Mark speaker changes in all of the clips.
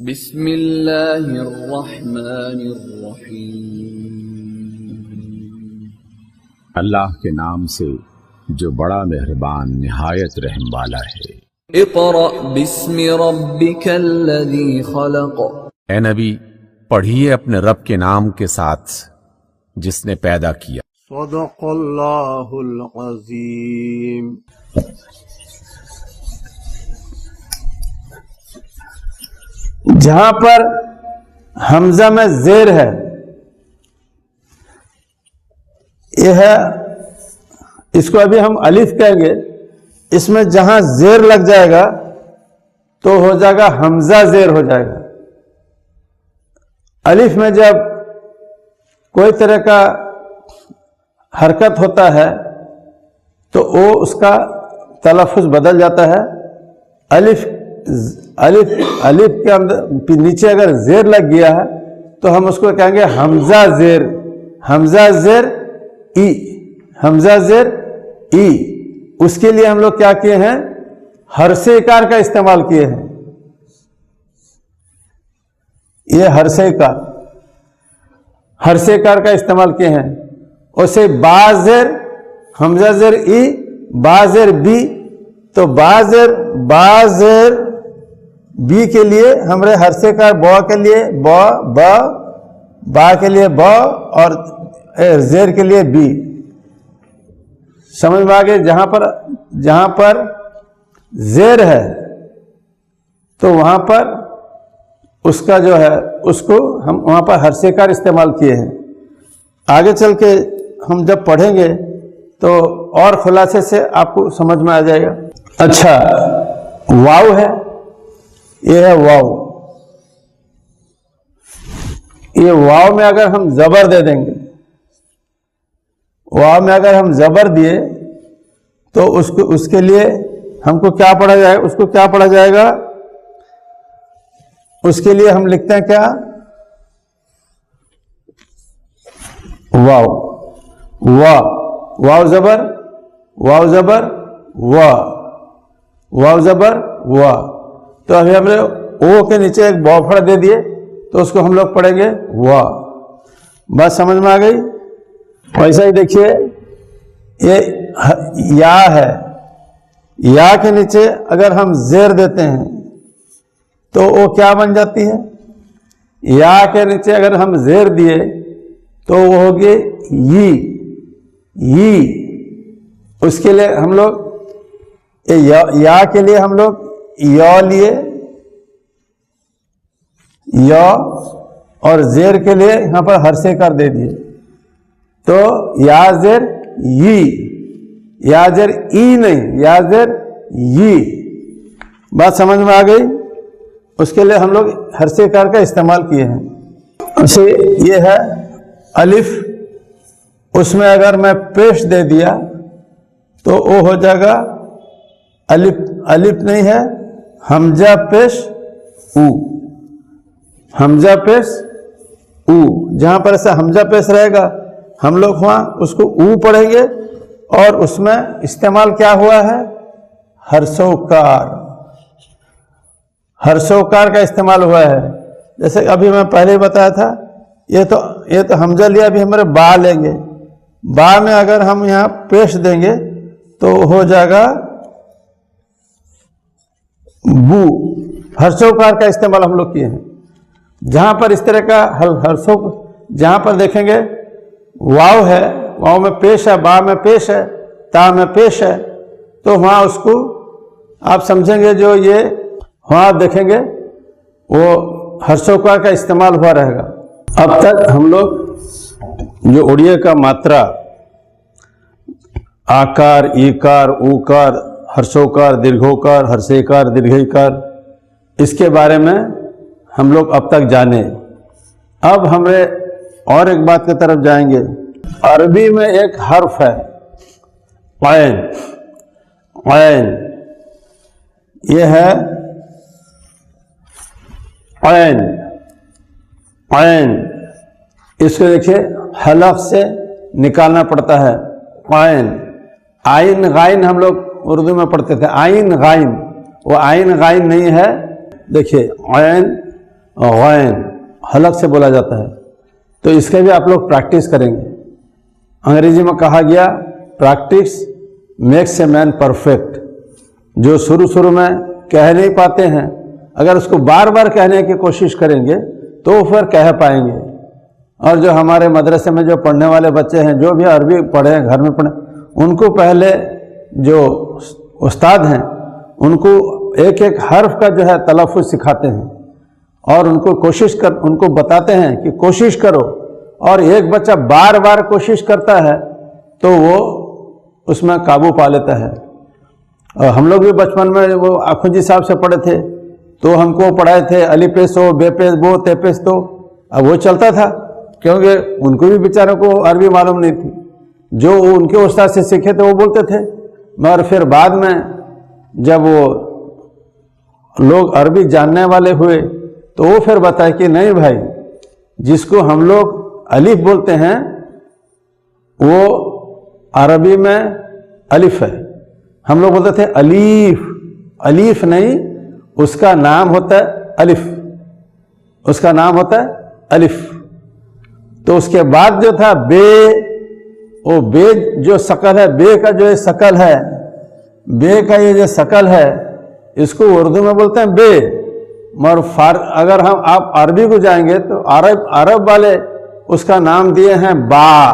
Speaker 1: بسم اللہ الرحمن الرحیم۔
Speaker 2: اللہ کے نام سے جو بڑا مہربان نہایت رحم والا ہے۔
Speaker 1: اقرأ بسم ربک الذی خلق۔
Speaker 2: اے نبی پڑھیے اپنے رب کے نام کے ساتھ جس نے پیدا کیا۔
Speaker 3: صدق اللہ العظیم۔ جہاں پر حمزہ میں زیر ہے، یہ ہے، اس کو ابھی ہم الف کہیں گے، اس میں جہاں زیر لگ جائے گا تو ہو جائے گا حمزہ زیر ہو جائے گا۔ الف میں جب کوئی طرح کا حرکت ہوتا ہے تو وہ اس کا تلفظ بدل جاتا ہے۔ الف کے اندر نیچے اگر زیر لگ گیا ہے تو ہم اس کو کہیں گے حمزہ زیر، حمزہ زیر ای، حمزہ زیر ای۔ اس کے لیے ہم لوگ کیا کیے ہیں؟ حرف اکار کا استعمال کیے ہیں۔ یہ حرف اکار کا استعمال کیے ہیں۔ اسے با زیر حمزہ زیر ای، با زیر بی، تو با زیر بی کے لیے ہمارے حرف اکار با کے لیے با کے لیے با اور زیر کے لیے بی۔ سمجھ میں آ گئے؟ جہاں پر زیر ہے تو وہاں پر اس کا جو ہے اس کو ہم وہاں پر حرف اکار استعمال کیے ہیں۔ آگے چل کے ہم جب پڑھیں گے تو اور خلاصے سے آپ کو سمجھ میں آ جائے گا۔ اچھا، واو ہے، یہ ہے واو۔ یہ واو میں اگر ہم زبر دے دیں گے، واو میں اگر ہم زبر دیے تو اس کے لیے ہم کو کیا پڑھا جائے گا؟ اس کو کیا پڑھا جائے گا؟ اس کے لیے ہم لکھتے ہیں کیا؟ واو، واو زبر، واو زبر وا، واو زبر وا۔ تو ابھی ہم نے او کے نیچے ایک بوفڑ دے دیے تو اس کو ہم لوگ پڑھیں گے وا۔ بات سمجھ میں آ گئی؟ ویسا ہی دیکھیے، یہ یا ہے، یا کے نیچے اگر ہم زیر دیتے ہیں تو وہ کیا بن جاتی ہے؟ یا کے نیچے اگر ہم زیر دیے تو وہ ہوگی ی۔ اس کے لیے ہم لوگ یا کے لیے ہم لوگ یا لیے، یا، اور زیر کے لیے یہاں پر حرف اکار دے دیے تو یا زیر ی، یا زیر ای نہیں، یا زیر ی۔ بات سمجھ میں آ گئی؟ اس کے لیے ہم لوگ حرف اکار کا استعمال کیے ہیں۔ اسے یہ ہے الف، اس میں اگر میں پیش دے دیا تو وہ ہو جائے گا الف نہیں ہے، حمزہ پیش او، حمزہ پیش او۔ جہاں پر ایسا حمزہ پیش رہے گا ہم لوگ وہاں اس کو او پڑھیں گے، اور اس میں استعمال کیا ہوا ہے؟ حرف اکار، حرف اکار کا استعمال ہوا ہے۔ جیسے ابھی میں پہلے ہی بتایا تھا، یہ تو حمزہ لیا، ابھی ہمارے با لیں گے، با میں اگر ہم یہاں پیش دیں گے تو ہو جائے گا بو۔ حرف اکار کا استعمال ہم لوگ کیے ہیں۔ جہاں پر اس طرح کا جہاں پر دیکھیں گے واو ہے، واو میں پیش ہے، با میں پیش ہے، تا میں پیش ہے، تو وہاں اس کو آپ سمجھیں گے، جو یہ وہاں آپ دیکھیں گے وہ حرف اکار کا استعمال ہوا رہے گا۔ اب تک ہم لوگ جو اڑیے کا ماترا، آکار، ایکار، اوکار، ہرسوکار، دیرگھوکار، ہرسیکار، دیرگھیکار، اس کے بارے میں ہم لوگ اب تک جانے۔ اب ہمیں اور ایک بات کی طرف جائیں گے۔ عربی میں ایک حرف ہے عین، عین، یہ ہے عین، عین۔ اس کو دیکھیے حلق سے نکالنا پڑتا ہے، عین۔ آئین غائن ہم لوگ اردو میں پڑھتے تھے، آئین غائن، وہ آئین غائن نہیں ہے۔ دیکھیے عین غین حلق سے بولا جاتا ہے. تو اس کے بھی آپ لوگ پریکٹس کریں گے. انگریزی میں کہا گیا practice makes a man perfect. جو شروع میں کہہ نہیں پاتے ہیں اگر اس کو بار بار کہنے کی کوشش کریں گے تو پھر کہہ پائیں گے. اور جو ہمارے مدرسے میں جو پڑھنے والے بچے ہیں جو بھی عربی پڑھیں گھر میں پڑھیں ان کو پہلے جو استاد ہیں ان کو ایک ایک حرف کا جو ہے تلفظ سکھاتے ہیں اور ان کو بتاتے ہیں کہ کوشش کرو. اور ایک بچہ بار بار کوشش کرتا ہے تو وہ اس میں قابو پا لیتا ہے. اور ہم لوگ بھی بچپن میں وہ آخوندی صاحب سے پڑھے تھے تو ہم کو پڑھائے تھے علی پیس ہو بے پیس بو تے پیس تو. اب وہ چلتا تھا کیونکہ ان کو بھی بیچاروں کو عربی معلوم نہیں تھی. جو ان کے استاد سے سیکھے تھے وہ بولتے تھے. مگر پھر بعد میں جب وہ لوگ عربی جاننے والے ہوئے تو وہ پھر بتائے کہ نہیں بھائی جس کو ہم لوگ الف بولتے ہیں وہ عربی میں الف ہے. ہم لوگ بولتے تھے الیف. الیف نہیں اس کا نام ہوتا ہے الف. اس کا نام ہوتا ہے الف. تو اس کے بعد جو تھا بے وہ بے جو شکل ہے بے کا جو شکل ہے بے کا یہ جو شکل ہے اس کو اردو میں بولتے ہیں بے. مگر اگر آپ عربی کو جائیں گے تو عرب والے اس کا نام دیے ہیں با.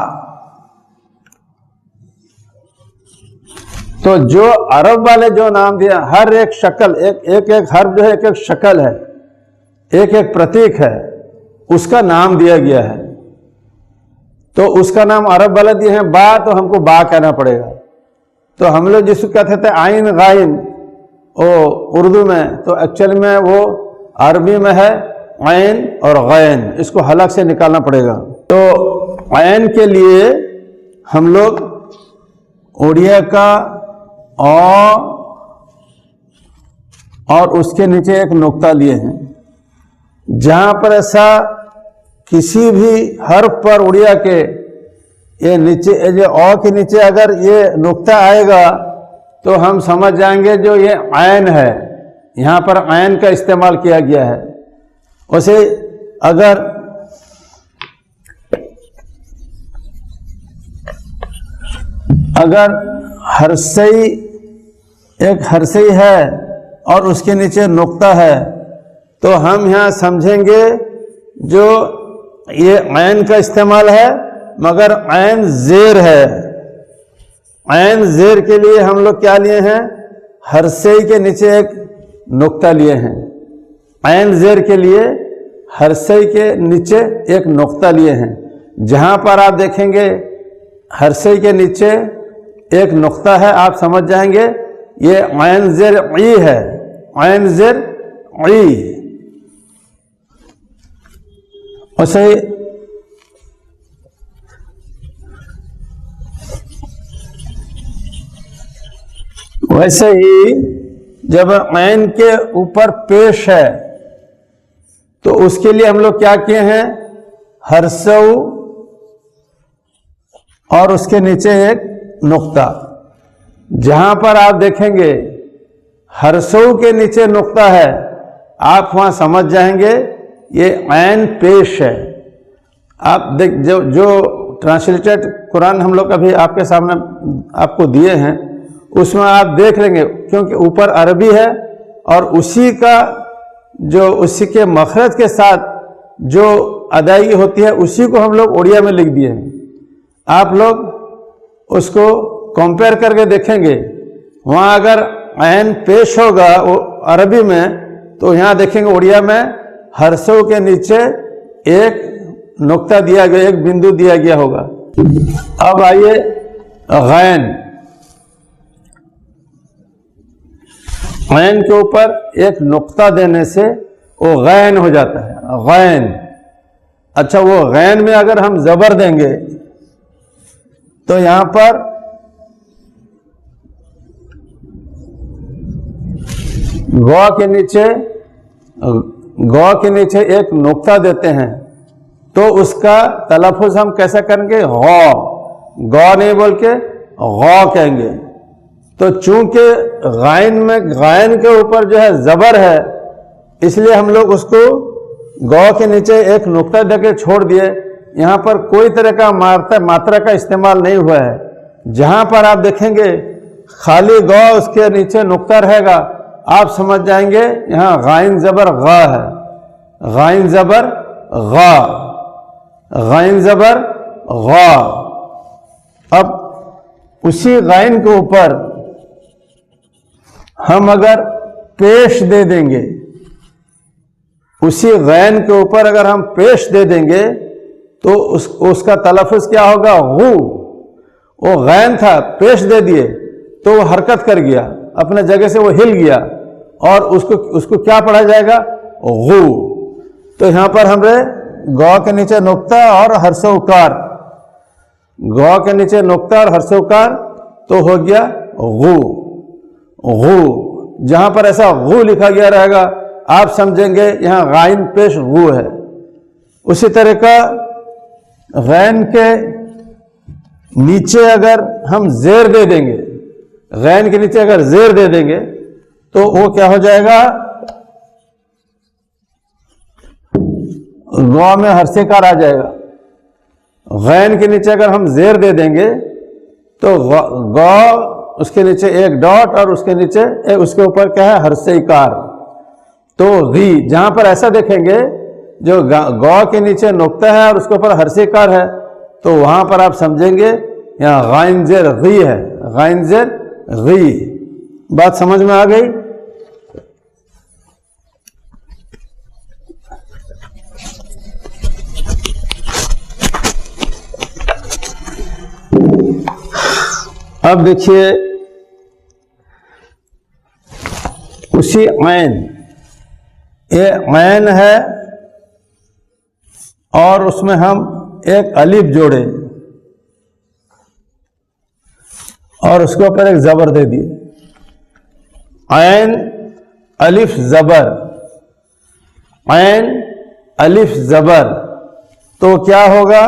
Speaker 3: تو جو عرب والے جو نام دیا ہر ایک شکل ایک حرف جو ہے ایک شکل ہے ایک پرتیک ہے اس کا نام دیا گیا ہے. تو اس کا نام عرب والے دیے ہیں با تو ہم کو با کہنا پڑے گا. تو ہم لوگ جس کو کہتے تھے عین غائن اردو میں تو ایکچولی میں وہ عربی میں ہے عین اور غین. اس کو حلق سے نکالنا پڑے گا. تو عین کے لیے ہم لوگ اڑیا کا اور اس کے نیچے ایک نقطہ لیے ہیں. جہاں پر ایسا کسی بھی حرف پر اڑیا کے یہ نیچے جو کے نیچے اگر یہ نقطہ آئے گا تو ہم سمجھ جائیں گے جو یہ عین ہے. یہاں پر عین کا استعمال کیا گیا ہے. ویسے اگر ہرسئی ایک ہرسئی ہے اور اس کے نیچے نقطہ ہے تو ہم یہاں سمجھیں گے جو یہ عین کا استعمال ہے مگر عین زیر ہے. عین زیر کے لیے ہم لوگ کیا لیے ہیں ہرسئی کے نیچے ایک نقطہ لیے ہیں. عین زیر کے لیے ہرسئی کے نیچے ایک نقطہ لیے ہیں. جہاں پر آپ دیکھیں گے ہرسئی کے نیچے ایک نقطہ ہے آپ سمجھ جائیں گے یہ عین زیر ای ہے. عین زیر ای. ویسے ہی جب عین کے اوپر پیش ہے تو اس کے لیے ہم لوگ کیا کیے ہیں ہرسو اور اس کے نیچے ایک نقطہ. جہاں پر آپ دیکھیں گے ہرسو کے نیچے نقطہ ہے آپ وہاں سمجھ جائیں گے یہ عین پیش ہے. آپ جو ٹرانسلیٹڈ قرآن ہم لوگ ابھی آپ کے سامنے آپ کو دیے ہیں اس میں آپ دیکھ لیں گے کیونکہ اوپر عربی ہے اور اسی کے مخرج کے ساتھ جو ادائیگی ہوتی ہے اسی کو ہم لوگ اڑیا میں لکھ دیے ہیں. آپ لوگ اس کو کمپیئر کر کے دیکھیں گے وہاں اگر عین پیش ہوگا عربی میں تو یہاں دیکھیں گے اڑیا میں ہرسو کے نیچے ایک نقطہ دیا گیا ایک بندو دیا گیا ہوگا. اب آئیے غین. غین کے اوپر ایک نقطہ دینے سے وہ غین ہو جاتا ہے غین. اچھا وہ غین میں اگر ہم زبر دیں گے تو یہاں پر گو کے نیچے ایک نقطہ دیتے ہیں تو اس کا تلفظ ہم کیسے کریں گے گو نہیں بول کے غو کہیں گے. تو چونکہ غائن کے اوپر جو ہے زبر ہے اس لیے ہم لوگ اس کو گو کے نیچے ایک نقطہ دے کے چھوڑ دیے, یہاں پر کوئی طرح کا ماترا کا استعمال نہیں ہوا ہے. جہاں پر آپ دیکھیں گے خالی گو اس کے نیچے نقطہ رہے گا, آپ سمجھ جائیں گے یہاں غائن زبر غا ہے, غائن زبر غا, غائن زبر غا. اب اسی غائن کے اوپر ہم اگر پیش دے دیں گے, اسی غین کے اوپر اگر ہم پیش دے دیں گے تو اس کا تلفظ کیا ہوگا؟ غو. وہ غین تھا, پیش دے دیے تو وہ حرکت کر گیا, اپنے جگہ سے وہ ہل گیا, اور اس کو کیا پڑھا جائے گا؟ غو. تو یہاں پر ہم نے گو کے نیچے نقطہ اور حرف اکار, گو کے نیچے نقطہ اور حرف اکار تو ہو گیا غو. غو جہاں پر ایسا غو لکھا گیا رہے گا آپ سمجھیں گے یہاں غائن پیش غو ہے. اسی طرح کا غین کے نیچے اگر ہم زیر دے دیں گے, غین کے نیچے اگر زیر دے دیں گے تو وہ کیا ہو جائے گا؟ غو میں حرف کار آ جائے گا. غین کے نیچے اگر ہم زیر دے دیں گے تو غو اس کے نیچے ایک ڈاٹ اور اس کے نیچے اس کے اوپر کیا ہے؟ حرف کار. تو غی جہاں پر ایسا دیکھیں گے جو گو کے نیچے نقطہ ہے اور اس کے اوپر حرف کار ہے تو وہاں پر آپ سمجھیں گے یہاں غائن زیر غی ہے, غائن زیر غی. بات سمجھ میں آ گئی؟ اب دیکھیے اسی عین, یہ عین ہے اور اس میں ہم ایک الف جوڑے اور اس کے اوپر ایک زبر دے دیے. عین الف زبر, عین الف زبر, تو کیا ہوگا؟